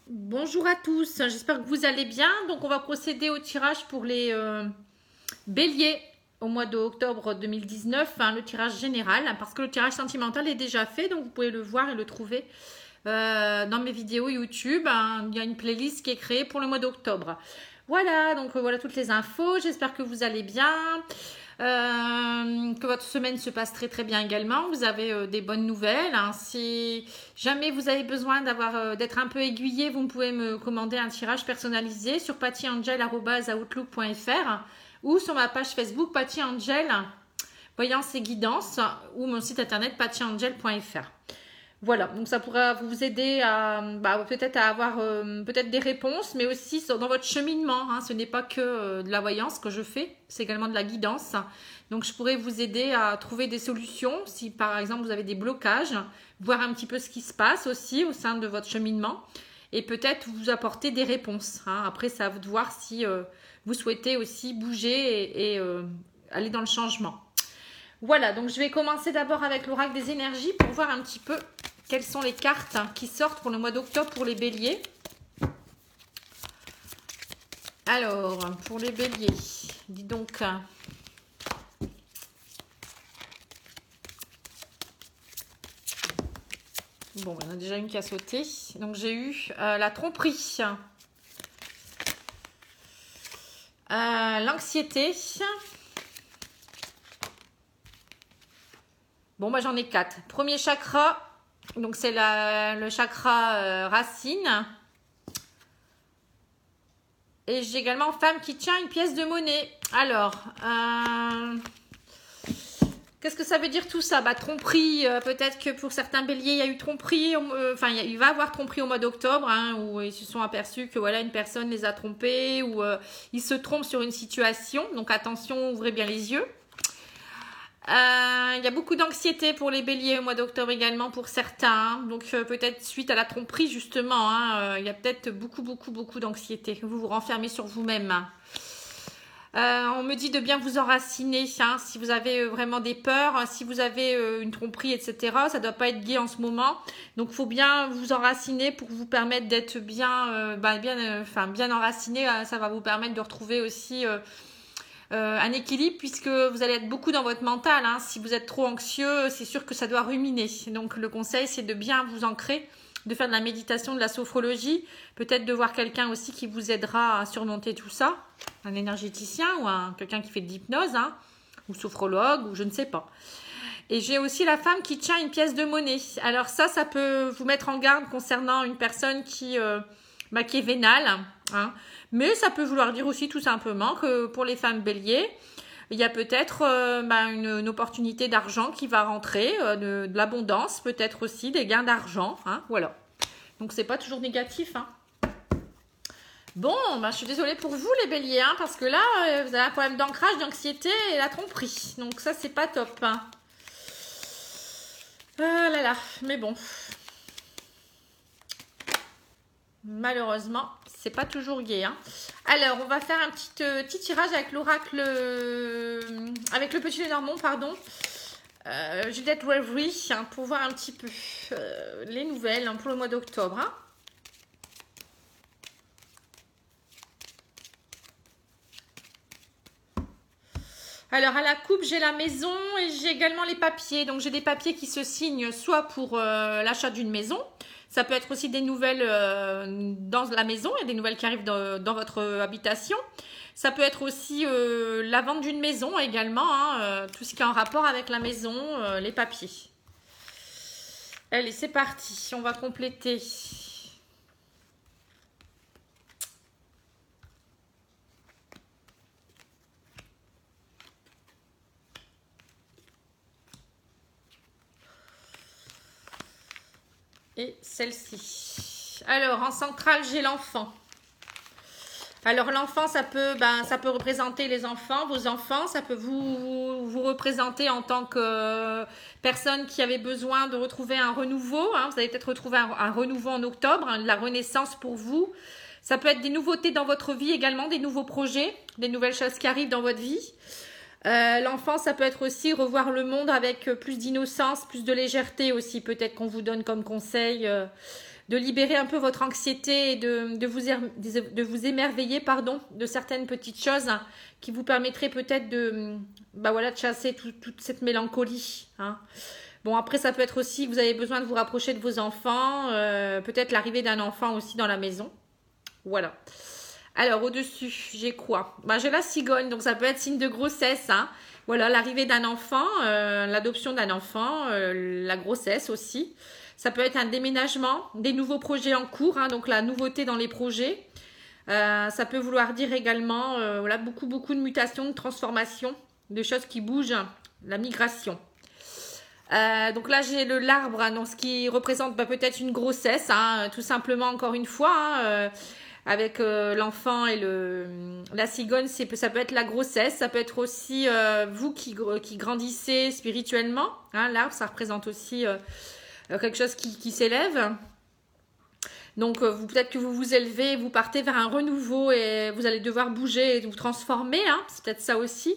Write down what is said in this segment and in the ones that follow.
Bonjour à tous, j'espère que vous allez bien. Donc on va procéder au tirage pour les béliers au mois d'octobre 2019, le tirage général, parce que le tirage sentimental est déjà fait, donc vous pouvez le voir et le trouver dans mes vidéos YouTube. Il y a une playlist qui est créée pour le mois d'octobre. Voilà, donc voilà toutes les infos, j'espère que vous allez bien. Que votre semaine se passe très très bien également. Vous avez des bonnes nouvelles. Si jamais vous avez besoin d'être un peu aiguillé, vous pouvez me commander un tirage personnalisé sur pattyangel@outlook.fr ou sur ma page Facebook Patty Angel Voyance et Guidance ou mon site internet pattyangel.fr. Voilà, donc ça pourra vous aider à peut-être à avoir peut-être des réponses, mais aussi dans votre cheminement. Ce n'est pas que de la voyance que je fais, c'est également de la guidance. Donc je pourrais vous aider à trouver des solutions si par exemple vous avez des blocages, voir un petit peu ce qui se passe aussi au sein de votre cheminement et peut-être vous apporter des réponses. Après, c'est à vous de voir si vous souhaitez aussi bouger et aller dans le changement. Voilà, donc je vais commencer d'abord avec l'oracle des énergies pour voir un petit peu quelles sont les cartes qui sortent pour le mois d'octobre pour les béliers. Alors, pour les béliers, dis donc. Bon, il y en a déjà une qui a sauté. Donc j'ai eu la tromperie, l'anxiété. Bon, moi j'en ai 4. Premier chakra, donc c'est le chakra racine. Et j'ai également femme qui tient une pièce de monnaie. Alors, qu'est-ce que ça veut dire tout ça? Tromperie, peut-être que pour certains béliers, il y a eu tromperie. Il va y avoir tromperie au mois d'octobre, où ils se sont aperçus que voilà, une personne les a trompés, ou ils se trompent sur une situation. Donc attention, ouvrez bien les yeux. Il y a beaucoup d'anxiété pour les béliers au mois d'octobre également pour certains. Donc peut-être suite à la tromperie justement, il y a peut-être beaucoup d'anxiété. Vous vous renfermez sur vous-même. On me dit de bien vous enraciner si vous avez vraiment des peurs, si vous avez une tromperie, etc. Ça ne doit pas être gai en ce moment. Donc il faut bien vous enraciner pour vous permettre d'être bien enraciné. Ça va vous permettre de retrouver aussi un équilibre puisque vous allez être beaucoup dans votre mental. Si vous êtes trop anxieux, c'est sûr que ça doit ruminer. Donc le conseil, c'est de bien vous ancrer, de faire de la méditation, de la sophrologie, peut-être de voir quelqu'un aussi qui vous aidera à surmonter tout ça, un énergéticien ou quelqu'un qui fait de l'hypnose, ou sophrologue, ou je ne sais pas. Et j'ai aussi la femme qui tient une pièce de monnaie. Alors ça peut vous mettre en garde concernant une personne qui est vénale, mais ça peut vouloir dire aussi tout simplement que pour les femmes béliers, il y a peut-être une opportunité d'argent qui va rentrer, de l'abondance, peut-être aussi des gains d'argent. Voilà. Donc, c'est pas toujours négatif. Bon, je suis désolée pour vous les béliers, parce que là, vous avez un problème d'ancrage, d'anxiété et la tromperie. Donc, ça, c'est pas top. Ah là là, mais bon. Malheureusement, c'est pas toujours gai. Alors, on va faire un petit tirage avec l'oracle, avec le petit Lenormand, pardon. Juliette Reverie, pour voir un petit peu les nouvelles pour le mois d'octobre. Alors, à la coupe, j'ai la maison et j'ai également les papiers. Donc, j'ai des papiers qui se signent soit pour l'achat d'une maison. Ça peut être aussi des nouvelles dans la maison. Il y a des nouvelles qui arrivent dans votre habitation. Ça peut être aussi la vente d'une maison également. Tout ce qui est en rapport avec la maison, les papiers. Allez, c'est parti. On va compléter. Et celle-ci. Alors, en centrale, j'ai l'enfant. Alors, l'enfant, ça peut représenter les enfants, vos enfants. Ça peut vous représenter en tant que personne qui avait besoin de retrouver un renouveau. Vous allez peut-être retrouver un renouveau en octobre, de la renaissance pour vous. Ça peut être des nouveautés dans votre vie également, des nouveaux projets, des nouvelles choses qui arrivent dans votre vie. L'enfant, ça peut être aussi revoir le monde avec plus d'innocence, plus de légèreté aussi, peut-être qu'on vous donne comme conseil de libérer un peu votre anxiété et de vous émerveiller, pardon, de certaines petites choses qui vous permettraient peut-être de chasser toute cette mélancolie. Hein. Bon, après, ça peut être aussi, vous avez besoin de vous rapprocher de vos enfants, peut-être l'arrivée d'un enfant aussi dans la maison. Voilà. Alors, au-dessus, j'ai quoi? J'ai la cigogne, donc ça peut être signe de grossesse. Hein. Voilà, l'arrivée d'un enfant, l'adoption d'un enfant, la grossesse aussi. Ça peut être un déménagement, des nouveaux projets en cours, hein, donc la nouveauté dans les projets. Ça peut vouloir dire également beaucoup de mutations, de transformations, de choses qui bougent, la migration. Donc là, j'ai l'arbre, hein, donc ce qui représente peut-être une grossesse, hein, tout simplement, encore une fois, hein, avec l'enfant et la cigogne, ça peut être la grossesse, ça peut être aussi vous qui grandissez spirituellement. Hein, l'arbre, ça représente aussi quelque chose qui s'élève. Donc peut-être que vous vous élevez, vous partez vers un renouveau et vous allez devoir bouger et vous transformer. Hein, c'est peut-être ça aussi.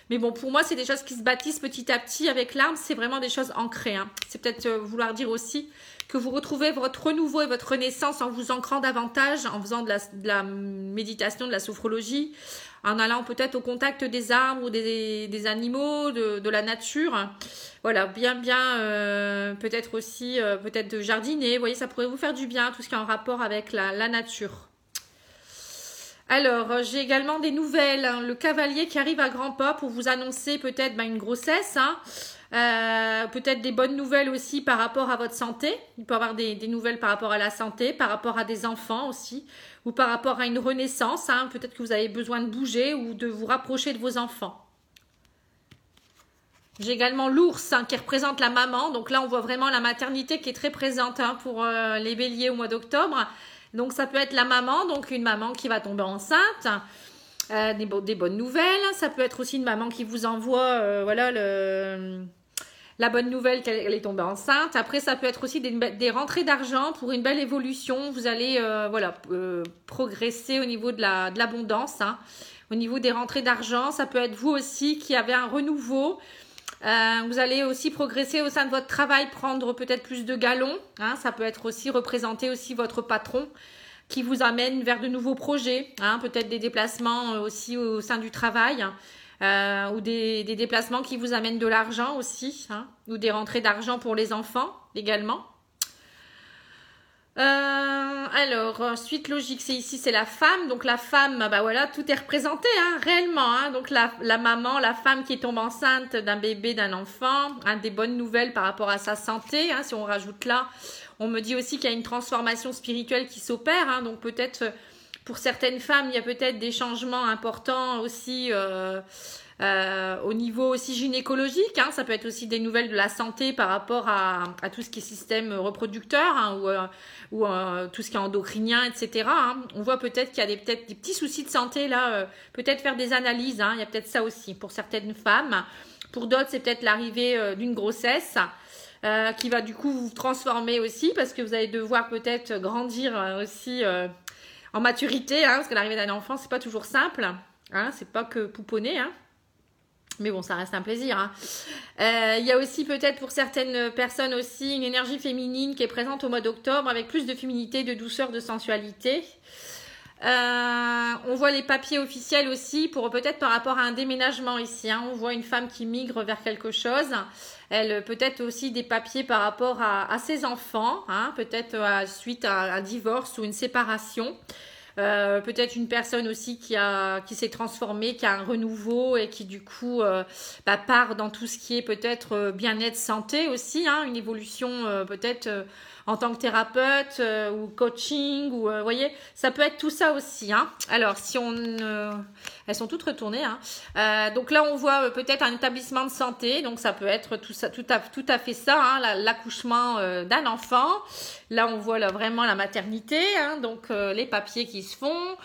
Mais bon, pour moi, c'est des choses qui se bâtissent petit à petit avec l'arbre. C'est vraiment des choses ancrées. Hein. C'est peut-être vouloir dire aussi que vous retrouvez votre renouveau et votre renaissance en vous ancrant davantage, en faisant de la méditation, de la sophrologie, en allant peut-être au contact des arbres ou des animaux, de la nature. Voilà, bien, peut-être aussi, peut-être de jardiner. Vous voyez, ça pourrait vous faire du bien, tout ce qui est en rapport avec la nature. Alors, j'ai également des nouvelles. Hein. Le cavalier qui arrive à grands pas pour vous annoncer peut-être une grossesse. Hein. Peut-être des bonnes nouvelles aussi par rapport à votre santé. Il peut y avoir des nouvelles par rapport à la santé, par rapport à des enfants aussi, ou par rapport à une renaissance. Hein. Peut-être que vous avez besoin de bouger ou de vous rapprocher de vos enfants. J'ai également l'ours qui représente la maman. Donc là, on voit vraiment la maternité qui est très présente pour les béliers au mois d'octobre. Donc, ça peut être la maman, donc une maman qui va tomber enceinte, des bonnes nouvelles. Ça peut être aussi une maman qui vous envoie la bonne nouvelle qu'elle est tombée enceinte. Après, ça peut être aussi des rentrées d'argent pour une belle évolution. Vous allez progresser au niveau de l'abondance. Hein. Au niveau des rentrées d'argent, ça peut être vous aussi qui avez un renouveau. Vous allez aussi progresser au sein de votre travail, prendre peut-être plus de galons. Hein, ça peut être aussi représenter aussi votre patron qui vous amène vers de nouveaux projets. Hein, peut-être des déplacements aussi au sein du travail ou des déplacements qui vous amènent de l'argent aussi. Hein, ou des rentrées d'argent pour les enfants également. Alors, suite logique, c'est la femme. Donc la femme, tout est représenté, hein, réellement. Hein, donc la maman, la femme qui tombe enceinte d'un bébé, d'un enfant, hein, des bonnes nouvelles par rapport à sa santé. Hein, si on rajoute là, on me dit aussi qu'il y a une transformation spirituelle qui s'opère. Hein, donc peut-être pour certaines femmes, il y a peut-être des changements importants aussi au niveau aussi gynécologique. Hein, ça peut être aussi des nouvelles de la santé par rapport à tout ce qui est système reproducteur hein, ou tout ce qui est endocrinien, etc. Hein. On voit peut-être qu'il y a peut-être des petits soucis de santé là, peut-être faire des analyses. Hein, il y a peut-être ça aussi pour certaines femmes. Pour d'autres, c'est peut-être l'arrivée d'une grossesse. Qui va du coup vous transformer aussi parce que vous allez devoir peut-être grandir aussi en maturité, hein, parce que l'arrivée d'un enfant, c'est pas toujours simple, hein, c'est pas que pouponner, hein. Mais bon, ça reste un plaisir. Hein. Il y a aussi peut-être pour certaines personnes aussi une énergie féminine qui est présente au mois d'octobre avec plus de féminité, de douceur, de sensualité. On voit les papiers officiels aussi pour peut-être par rapport à un déménagement ici. Hein. On voit une femme qui migre vers quelque chose. Elle peut-être aussi des papiers par rapport à ses enfants, hein, peut-être suite à un divorce ou une séparation. Peut-être une personne aussi qui s'est transformée, qui a un renouveau et qui du coup part dans tout ce qui est peut-être bien-être, santé aussi, hein, une évolution peut-être en tant que thérapeute ou coaching, ou voyez, ça peut être tout ça aussi. Hein. Alors, si on... elles sont toutes retournées. Hein. Donc là, on voit peut-être un établissement de santé. Donc, ça peut être tout à fait ça, hein, l'accouchement d'un enfant. Là, on voit vraiment la maternité. Hein, donc, les papiers qui se font.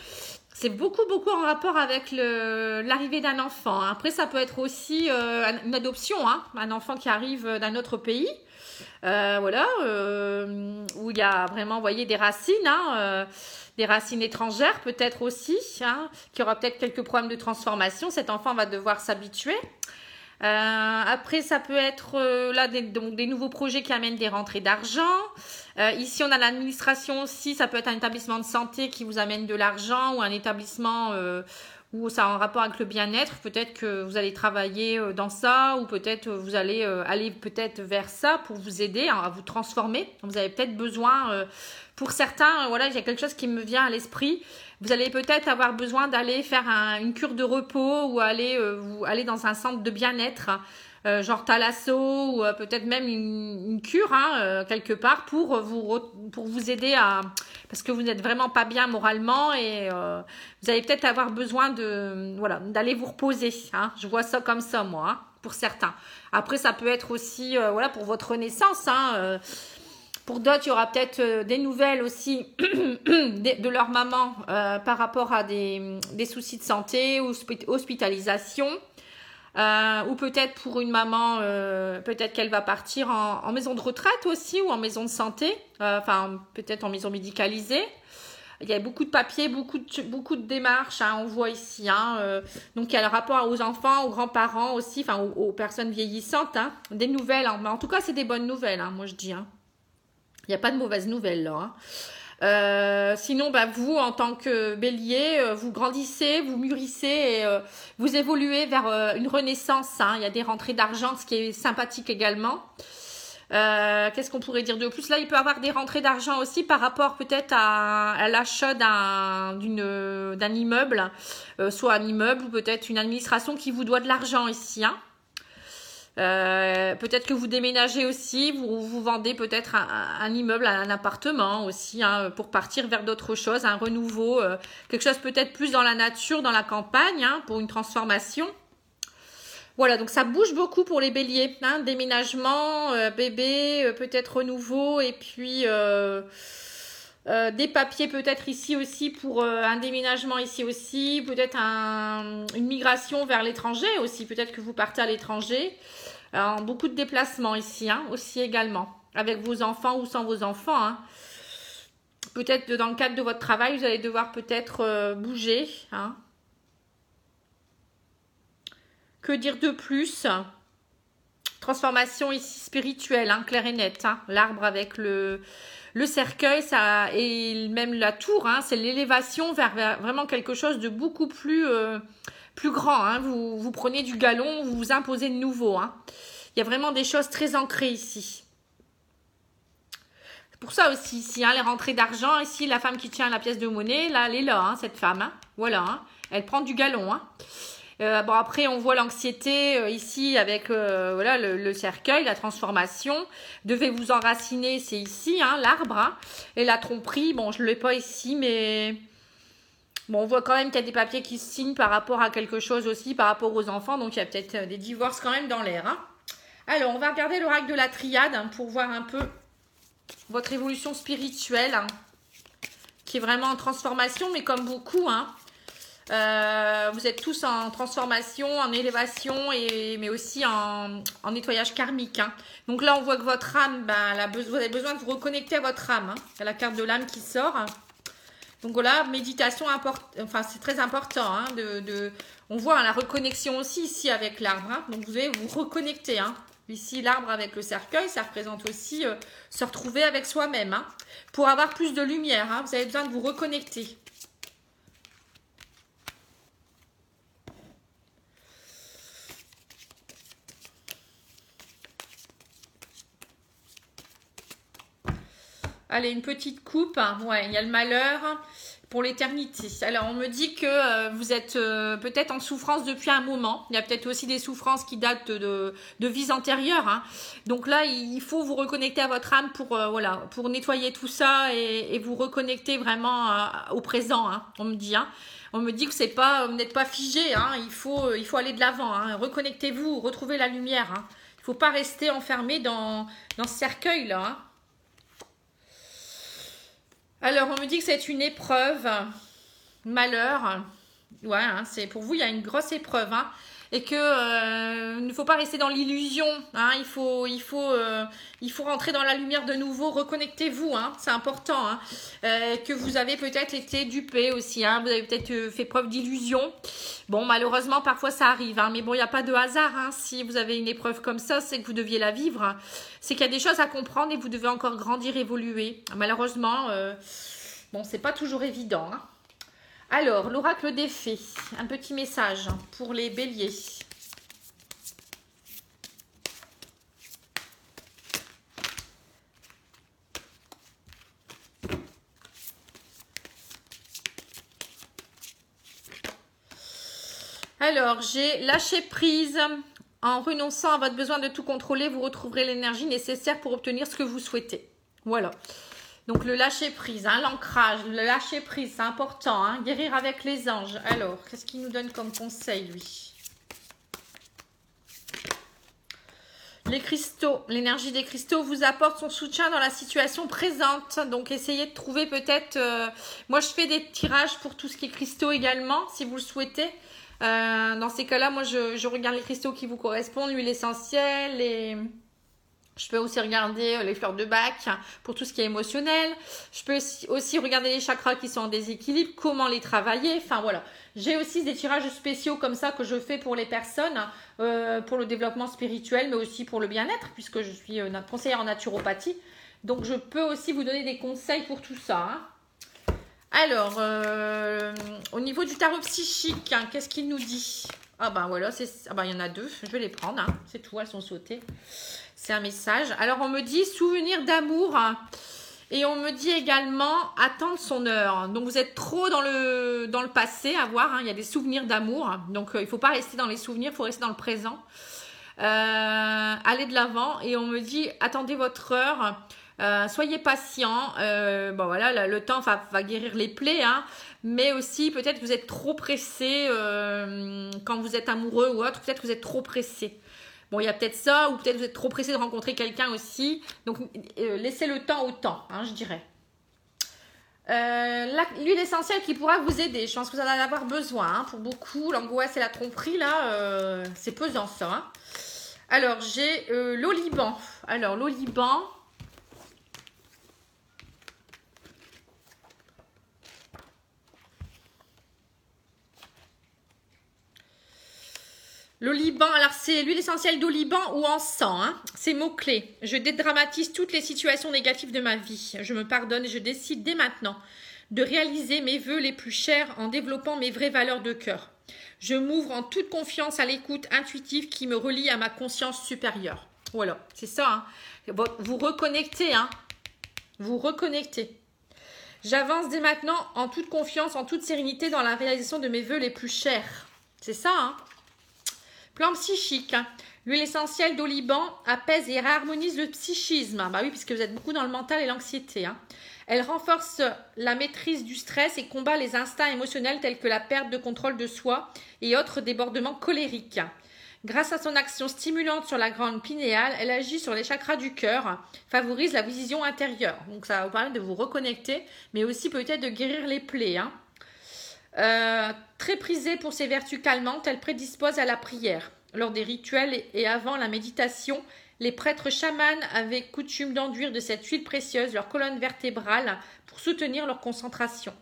C'est beaucoup en rapport avec l'arrivée d'un enfant. Hein. Après, ça peut être aussi une adoption. Hein, un enfant qui arrive d'un autre pays. Où il y a vraiment, vous voyez, des racines, hein, des racines étrangères peut-être aussi, hein, qui aura peut-être quelques problèmes de transformation. Cet enfant va devoir s'habituer. Après, ça peut être là donc des nouveaux projets qui amènent des rentrées d'argent. Ici, on a l'administration aussi. Ça peut être un établissement de santé qui vous amène de l'argent ou un établissement où ça a un rapport avec le bien-être. Peut-être que vous allez travailler dans ça ou peut-être vous allez aller peut-être vers ça pour vous aider à vous transformer. Vous avez peut-être besoin, pour certains, voilà, il y a quelque chose qui me vient à l'esprit. Vous allez peut-être avoir besoin d'aller faire une cure de repos ou aller dans un centre de bien-être, genre Thalasso ou peut-être même une cure quelque part pour vous aider à... Parce que vous n'êtes vraiment pas bien moralement et vous allez peut-être avoir besoin d'aller vous reposer. Hein. Je vois ça comme ça, moi, hein, pour certains. Après, ça peut être aussi pour votre renaissance, pour d'autres, il y aura peut-être des nouvelles aussi de leur maman par rapport à des soucis de santé ou hospitalisation. Ou peut-être pour une maman, peut-être qu'elle va partir en maison de retraite aussi ou en maison de santé. Enfin, peut-être en maison médicalisée. Il y a beaucoup de papiers, beaucoup de démarches, on voit ici. Donc, il y a le rapport aux enfants, aux grands-parents aussi, enfin aux personnes vieillissantes. Des nouvelles, mais en tout cas, c'est des bonnes nouvelles, moi je dis. Il n'y a pas de mauvaises nouvelles là. Sinon, vous, en tant que bélier, vous grandissez, vous mûrissez et vous évoluez vers une renaissance. Il y a des rentrées d'argent, ce qui est sympathique également. Qu'est-ce qu'on pourrait dire de plus? Là, il peut y avoir des rentrées d'argent aussi par rapport peut-être à l'achat d'un immeuble, soit un immeuble ou peut-être une administration qui vous doit de l'argent ici. Peut-être que vous déménagez aussi, vous vendez peut-être un immeuble, un appartement aussi, pour partir vers d'autres choses, un renouveau, quelque chose peut-être plus dans la nature, dans la campagne, pour une transformation. Voilà, donc ça bouge beaucoup pour les béliers, déménagement, bébé, peut-être renouveau, et puis des papiers peut-être ici aussi pour un déménagement ici aussi, peut-être une migration vers l'étranger aussi, peut-être que vous partez à l'étranger. Beaucoup de déplacements ici aussi également, avec vos enfants ou sans vos enfants. Peut-être dans le cadre de votre travail, vous allez devoir peut-être bouger. Que dire de plus? Transformation ici spirituelle, claire et nette. L'arbre avec le cercueil, ça, et même la tour, c'est l'élévation vers vraiment quelque chose de beaucoup plus grand. Vous prenez du galon, vous vous imposez de nouveau. Il y a vraiment des choses très ancrées ici. C'est pour ça aussi, ici, les rentrées d'argent. Ici, la femme qui tient la pièce de monnaie, là, elle est là, cette femme. Voilà, elle prend du galon. Après, on voit l'anxiété ici avec le cercueil, la transformation. Devez vous enraciner, c'est ici, l'arbre. Et la tromperie, bon, je ne l'ai pas ici, mais... Bon, on voit quand même qu'il y a des papiers qui se signent par rapport à quelque chose aussi, par rapport aux enfants. Donc, il y a peut-être des divorces quand même dans l'air. Alors, on va regarder l'oracle de la triade pour voir un peu votre évolution spirituelle, qui est vraiment en transformation, mais comme beaucoup, vous êtes tous en transformation, en élévation, mais aussi en nettoyage karmique. Donc là, on voit que votre âme, vous avez besoin de vous reconnecter à votre âme. Il y a la carte de l'âme qui sort. Donc voilà, méditation, c'est très important. On voit la reconnexion aussi ici avec l'arbre. Donc vous allez vous reconnecter. Ici, l'arbre avec le cercueil, ça représente aussi se retrouver avec soi-même. Pour avoir plus de lumière, vous avez besoin de vous reconnecter. Allez, une petite coupe. Ouais, il y a le malheur pour l'éternité. Alors, on me dit que vous êtes peut-être en souffrance depuis un moment. Il y a peut-être aussi des souffrances qui datent de vies antérieures. Donc là, il faut vous reconnecter à votre âme pour nettoyer tout ça et vous reconnecter vraiment au présent. On me dit. On me dit que vous n'êtes pas figé. Il faut aller de l'avant. Reconnectez-vous, retrouvez la lumière. Il ne faut pas rester enfermé dans ce cercueil-là. Alors, on me dit que c'est une épreuve, malheur. Ouais, c'est pour vous, il y a une grosse épreuve. et que il ne faut pas rester dans l'illusion. Hein, il faut rentrer dans la lumière de nouveau. Reconnectez-vous, hein, c'est important. Hein, que vous avez peut-être été dupé aussi. Hein, vous avez peut-être fait preuve d'illusion. Bon, malheureusement, parfois ça arrive. Hein, mais bon, il n'y a pas de hasard. Hein, si vous avez une épreuve comme ça, c'est que vous deviez la vivre. Hein, c'est qu'il y a des choses à comprendre et vous devez encore grandir, évoluer. Malheureusement, bon, c'est pas toujours évident. Hein. Alors, l'oracle des fées, un petit message pour les béliers. Alors, j'ai lâché prise. En renonçant à votre besoin de tout contrôler, vous retrouverez l'énergie nécessaire pour obtenir ce que vous souhaitez. Voilà. Donc, le lâcher prise, hein, l'ancrage, le lâcher prise, c'est important. Hein, guérir avec les anges. Alors, qu'est-ce qu'il nous donne comme conseil, lui? Les cristaux, l'énergie des cristaux vous apporte son soutien dans la situation présente. Donc, essayez de trouver peut-être... moi, je fais des tirages pour tout ce qui est cristaux également, si vous le souhaitez. Dans ces cas-là, moi, je regarde les cristaux qui vous correspondent, l'huile essentielle, et je peux aussi regarder les fleurs de bac pour tout ce qui est émotionnel. Je peux aussi regarder les chakras qui sont en déséquilibre, comment les travailler. Enfin, voilà. J'ai aussi des tirages spéciaux comme ça que je fais pour les personnes, pour le développement spirituel, mais aussi pour le bien-être, puisque je suis conseillère en naturopathie. Donc, je peux aussi vous donner des conseils pour tout ça, hein. Alors, au niveau du tarot psychique, hein, qu'est-ce qu'il nous dit? Ah ben voilà, il y en a deux, je vais les prendre, hein, c'est tout, elles sont sautées. C'est un message. Alors, on me dit souvenir d'amour, hein, et on me dit également attendre son heure. Donc, vous êtes trop dans le passé à voir, hein, il y a des souvenirs d'amour. Hein, donc, il ne faut pas rester dans les souvenirs, il faut rester dans le présent. Allez de l'avant, et on me dit attendez votre heure. Soyez patient, bon voilà, le temps va guérir les plaies, hein, mais aussi peut-être que vous êtes trop pressé quand vous êtes amoureux ou autre, peut-être que vous êtes trop pressé. Bon, il y a peut-être ça, ou peut-être vous êtes trop pressé de rencontrer quelqu'un aussi, donc laissez le temps au temps, hein, je dirais. L'huile essentielle qui pourra vous aider, je pense que vous en allez avoir besoin, hein, pour beaucoup, l'angoisse et la tromperie, là, c'est pesant ça. Hein. Alors, j'ai l'oliban. Alors, l'oliban... L'oliban, alors c'est l'huile essentielle d'oliban ou encens, hein. C'est mot-clé. Je dédramatise toutes les situations négatives de ma vie. Je me pardonne et je décide dès maintenant de réaliser mes vœux les plus chers en développant mes vraies valeurs de cœur. Je m'ouvre en toute confiance à l'écoute intuitive qui me relie à ma conscience supérieure. Voilà, c'est ça. Hein. Vous reconnectez, hein. Vous reconnectez. J'avance dès maintenant en toute confiance, en toute sérénité dans la réalisation de mes vœux les plus chers. C'est ça, hein. Plan psychique. L'huile essentielle d'oliban apaise et réharmonise le psychisme. Bah oui, puisque vous êtes beaucoup dans le mental et l'anxiété. Hein. Elle renforce la maîtrise du stress et combat les instincts émotionnels tels que la perte de contrôle de soi et autres débordements colériques. Grâce à son action stimulante sur la glande pinéale, elle agit sur les chakras du cœur, favorise la vision intérieure. Donc ça va vous permettre de vous reconnecter, mais aussi peut-être de guérir les plaies. Hein. Très prisée pour ses vertus calmantes, elle prédispose à la prière. Lors des rituels et avant la méditation, les prêtres chamans avaient coutume d'enduire de cette huile précieuse leur colonne vertébrale pour soutenir leur concentration.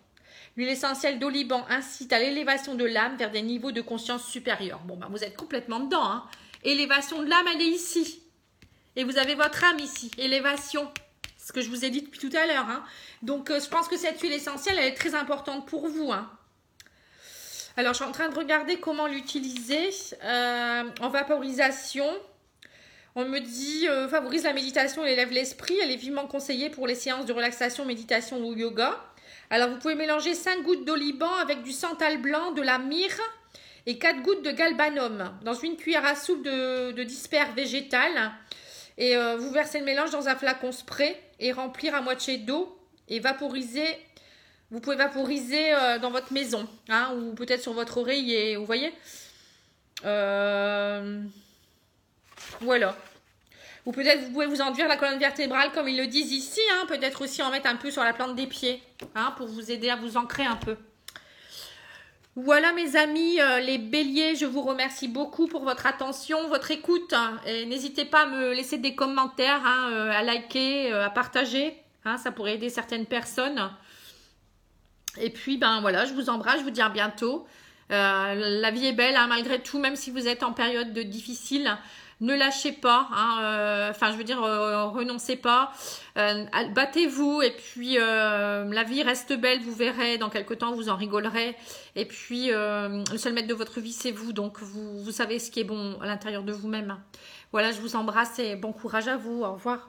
L'huile essentielle d'oliban incite à l'élévation de l'âme vers des niveaux de conscience supérieurs. Bon, ben, vous êtes complètement dedans. Hein. Élévation de l'âme, elle est ici. Et vous avez votre âme ici. Élévation. C'est ce que je vous ai dit depuis tout à l'heure. Hein. Donc, je pense que cette huile essentielle, elle est très importante pour vous. Hein. Alors, je suis en train de regarder comment l'utiliser en vaporisation. On me dit favorise la méditation et élève l'esprit. Elle est vivement conseillée pour les séances de relaxation, méditation ou yoga. Alors, vous pouvez mélanger 5 gouttes d'oliban avec du santal blanc, de la myrrhe et 4 gouttes de galbanum dans une cuillère à soupe de disper végétal. Et vous versez le mélange dans un flacon spray et remplir à moitié d'eau et vaporiser. Vous pouvez vaporiser dans votre maison, hein, ou peut-être sur votre oreiller, vous voyez. Voilà. Ou peut-être vous pouvez vous enduire la colonne vertébrale comme ils le disent ici, hein, peut-être aussi en mettre un peu sur la plante des pieds, hein, pour vous aider à vous ancrer un peu. Voilà mes amis, les béliers, je vous remercie beaucoup pour votre attention, votre écoute. Et n'hésitez pas à me laisser des commentaires, hein, à liker, à partager. Hein, ça pourrait aider certaines personnes. Et puis, ben voilà, je vous embrasse, je vous dis à bientôt. La vie est belle, hein, malgré tout, même si vous êtes en période difficile. Ne lâchez pas, hein, enfin je veux dire, renoncez pas, battez-vous et puis la vie reste belle, vous verrez, dans quelques temps vous en rigolerez et puis le seul maître de votre vie c'est vous, donc vous savez ce qui est bon à l'intérieur de vous-même. Voilà, je vous embrasse et bon courage à vous, au revoir.